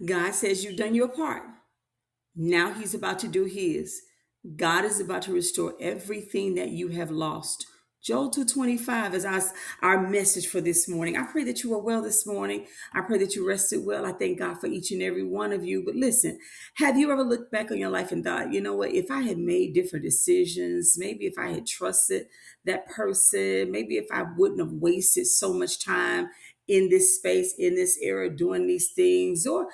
God says you've done your part. Now he's about to do his. God is about to restore everything that you have lost. Joel 2:25 is our message for this morning. I pray that you are well this morning. I pray that you rested well. I thank God for each and every one of you. But listen, have you ever looked back on your life and thought, you know what, if I had made different decisions, maybe if I had trusted that person, maybe if I wouldn't have wasted so much time in this space, in this era, doing these things, or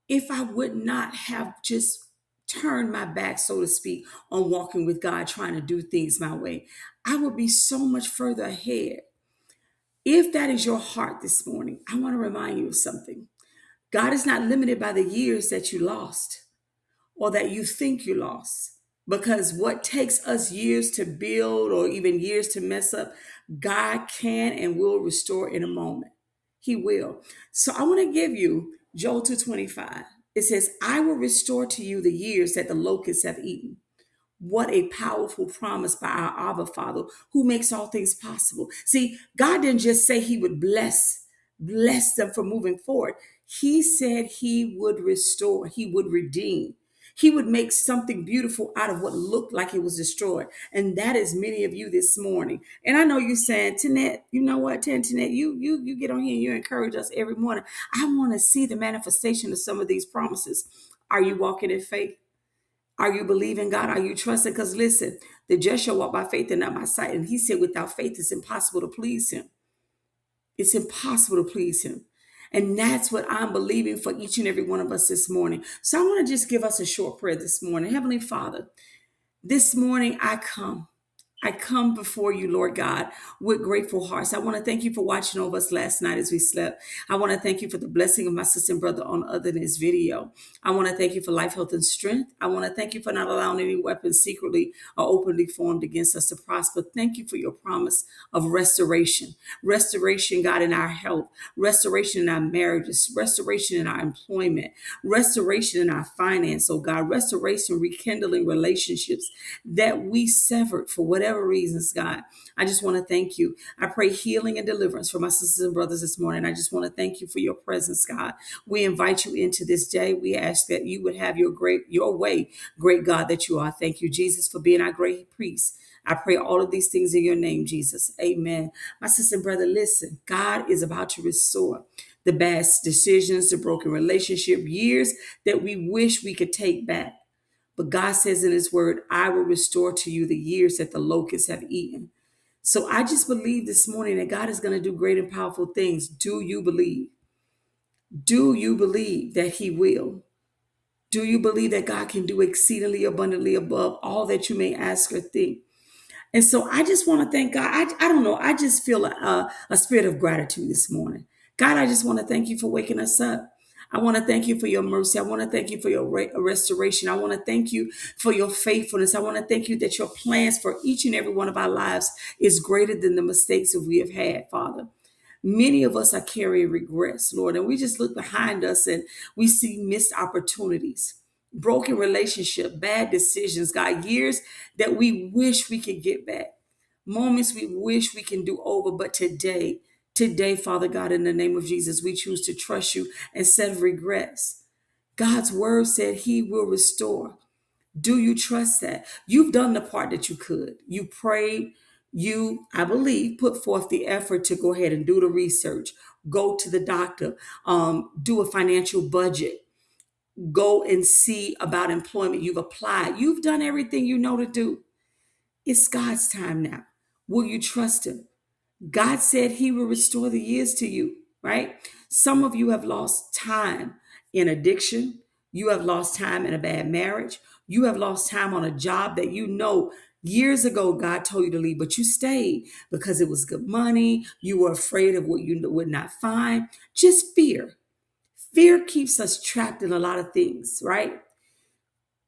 if I would not have just turned my back, so to speak, on walking with God, trying to do things my way, I would be so much further ahead. If that is your heart this morning, I want to remind you of something. God is not limited by the years that you lost or that you think you lost. Because what takes us years to build or even years to mess up, God can and will restore in a moment. He will. So I want to give you Joel 2:25. It says, I will restore to you the years that the locusts have eaten. What a powerful promise by our Abba Father who makes all things possible. See, God didn't just say he would bless them for moving forward. He said he would restore, he would redeem. He would make something beautiful out of what looked like it was destroyed. And that is many of you this morning. And I know you're saying, Tanette, you know what, Tantoinette, you get on here and you encourage us every morning. I want to see the manifestation of some of these promises. Are you walking in faith? Are you believing God? Are you trusting? Because listen, the just shall walk by faith and not by sight. And he said, without faith, it's impossible to please him. It's impossible to please him. And that's what I'm believing for each and every one of us this morning. So I want to just give us a short prayer this morning. Heavenly Father, this morning I come. I come before you, Lord God, with grateful hearts. I want to thank you for watching over us last night as we slept. I want to thank you for the blessing of my sister and brother on other than this video. I want to thank you for life, health, and strength. I want to thank you for not allowing any weapons secretly or openly formed against us to prosper. Thank you for your promise of restoration. Restoration, God, in our health, restoration in our marriages, restoration in our employment, restoration in our finance, oh God, restoration, rekindling relationships that we severed for whatever reasons, God. I just want to thank you. I pray healing and deliverance for my sisters and brothers this morning. I just want to thank you for your presence, God. We invite you into this day. We ask that you would have your way, great God that you are. Thank you, Jesus, for being our great priest. I pray all of these things in your name, Jesus. Amen. My sister and brother, listen, God is about to restore the bad decisions, the broken relationship, years that we wish we could take back. But God says in his word, I will restore to you the years that the locusts have eaten. So I just believe this morning that God is going to do great and powerful things. Do you believe? Do you believe that he will? Do you believe that God can do exceedingly abundantly above all that you may ask or think? And so I just want to thank God. I don't know. I just feel a spirit of gratitude this morning. God, I just want to thank you for waking us up. I want to thank you for your mercy. I want to thank you for your restoration. I want to thank you for your faithfulness. I want to thank you that your plans for each and every one of our lives is greater than the mistakes that we have had, Father. Many of us are carrying regrets, Lord, and we just look behind us and we see missed opportunities, broken relationship, bad decisions, God, years that we wish we could get back, moments we wish we can do over. But today, Father God, in the name of Jesus, we choose to trust you instead of regrets. God's word said he will restore. Do you trust that? You've done the part that you could. You prayed. You, I believe, put forth the effort to go ahead and do the research, go to the doctor, do a financial budget, go and see about employment. You've applied. You've done everything you know to do. It's God's time now. Will you trust him? God said he will restore the years to you, right? Some of you have lost time in addiction. You have lost time in a bad marriage. You have lost time on a job that you know years ago God told you to leave, but you stayed because it was good money. You were afraid of what you would not find. Just fear. Fear keeps us trapped in a lot of things, right?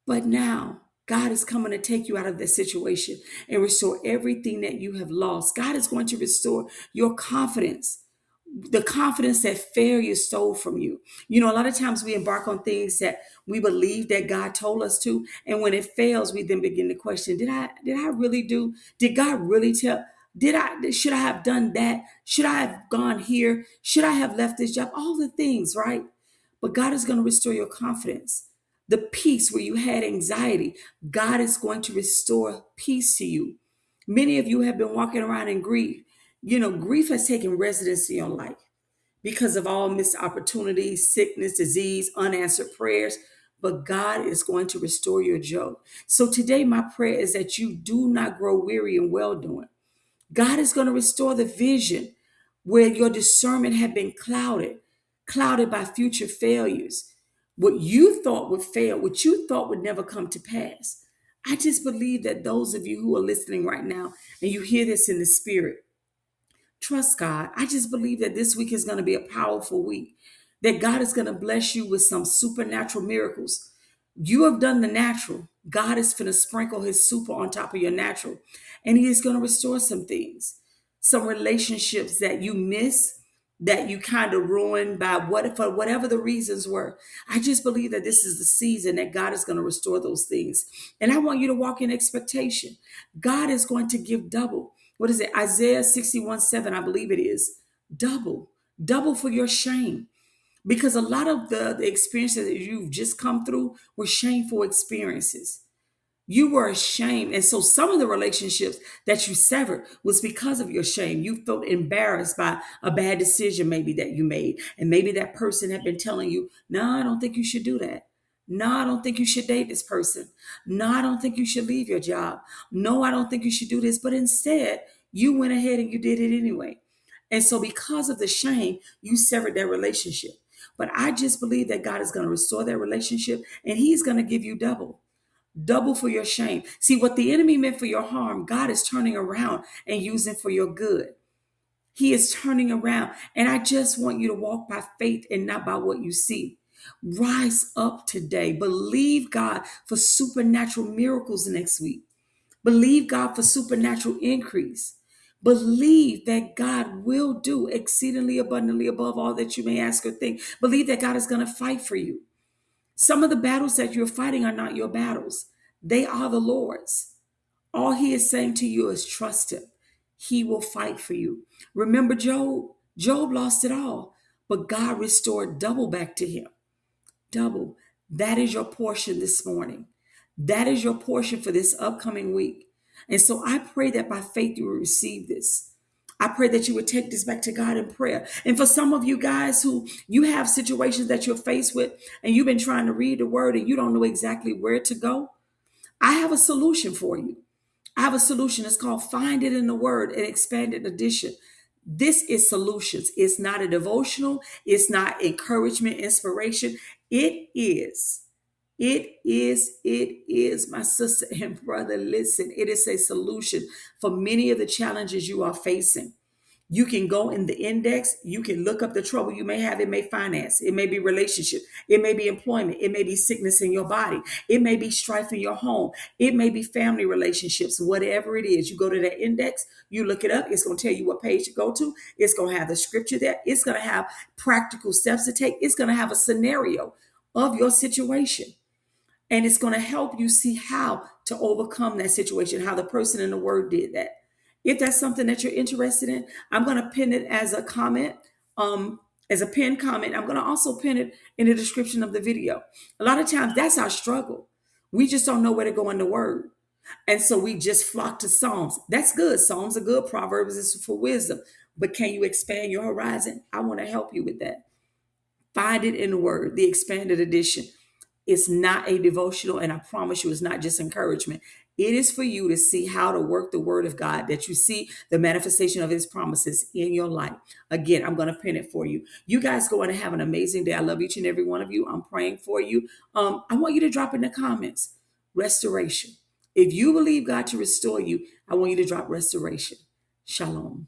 But now God is coming to take you out of this situation and restore everything that you have lost. God is going to restore your confidence, the confidence that failure stole from you. You know, a lot of times we embark on things that we believe that God told us to, and when it fails, we then begin to question, did I really do? Did God really tell? Should I have done that? Should I have gone here? Should I have left this job? All the things, right? But God is going to restore your confidence. The peace where you had anxiety, God is going to restore peace to you. Many of you have been walking around in grief. You know, grief has taken residence in your life because of all missed opportunities, sickness, disease, unanswered prayers. But God is going to restore your joy. So today, my prayer is that you do not grow weary in well doing. God is going to restore the vision where your discernment had been clouded by future failures. What you thought would fail, what you thought would never come to pass. I just believe that those of you who are listening right now and you hear this in the spirit, trust God. I just believe that this week is going to be a powerful week, that God is going to bless you with some supernatural miracles. You have done the natural. God is going to sprinkle his super on top of your natural, and he is going to restore some things, some relationships that you miss, that you kind of ruined by for whatever the reasons were. I just believe that this is the season that God is going to restore those things. And I want you to walk in expectation. God is going to give double. What is it? Isaiah 61:7, I believe it is. Double for your shame. Because a lot of the experiences that you've just come through were shameful experiences. You were ashamed. And so some of the relationships that you severed was because of your shame. You felt embarrassed by a bad decision maybe that you made. And maybe that person had been telling you, no, I don't think you should do that. No, I don't think you should date this person. No, I don't think you should leave your job. No, I don't think you should do this. But instead, you went ahead and you did it anyway. And so because of the shame, you severed that relationship. But I just believe that God is going to restore that relationship and he's going to give you double for your shame. See, what the enemy meant for your harm, God is turning around and using for your good. He is turning around. And I just want you to walk by faith and not by what you see. Rise up today. Believe God for supernatural miracles next week. Believe God for supernatural increase. Believe that God will do exceedingly abundantly above all that you may ask or think. Believe that God is going to fight for you. Some of the battles that you're fighting are not your battles. They are the Lord's. All he is saying to you is trust him. He will fight for you. Remember Job? Job lost it all, but God restored double back to him. Double. That is your portion this morning. That is your portion for this upcoming week. And so I pray that by faith you will receive this. I pray that you would take this back to God in prayer. And for some of you guys who you have situations that you're faced with and you've been trying to read the word and you don't know exactly where to go, I have a solution for you. I have a solution. It's called Find It in the Word, an expanded edition. This is solutions. It's not a devotional. It's not encouragement, inspiration. It is, my sister and brother, listen, it is a solution for many of the challenges you are facing. You can go in the index, you can look up the trouble you may have. It may finance, it may be relationship, it may be employment, it may be sickness in your body, it may be strife in your home, it may be family relationships, whatever it is. You go to that index, you look it up, it's going to tell you what page to go to, it's going to have the scripture there, it's going to have practical steps to take, it's going to have a scenario of your situation. And it's going to help you see how to overcome that situation, how the person in the word did that. If that's something that you're interested in, I'm going to pin it as a comment, as a pinned comment. I'm going to also pin it in the description of the video. A lot of times that's our struggle. We just don't know where to go in the word. And so we just flock to Psalms. That's good. Psalms are good. Proverbs is for wisdom. But can you expand your horizon? I want to help you with that. Find it in the word, the expanded edition. It's not a devotional, and I promise you, it's not just encouragement. It is for you to see how to work the word of God, that you see the manifestation of his promises in your life. Again, I'm going to pin it for you. You guys go and have an amazing day. I love each and every one of you. I'm praying for you. I want you to drop in the comments, restoration. If you believe God to restore you, I want you to drop restoration. Shalom.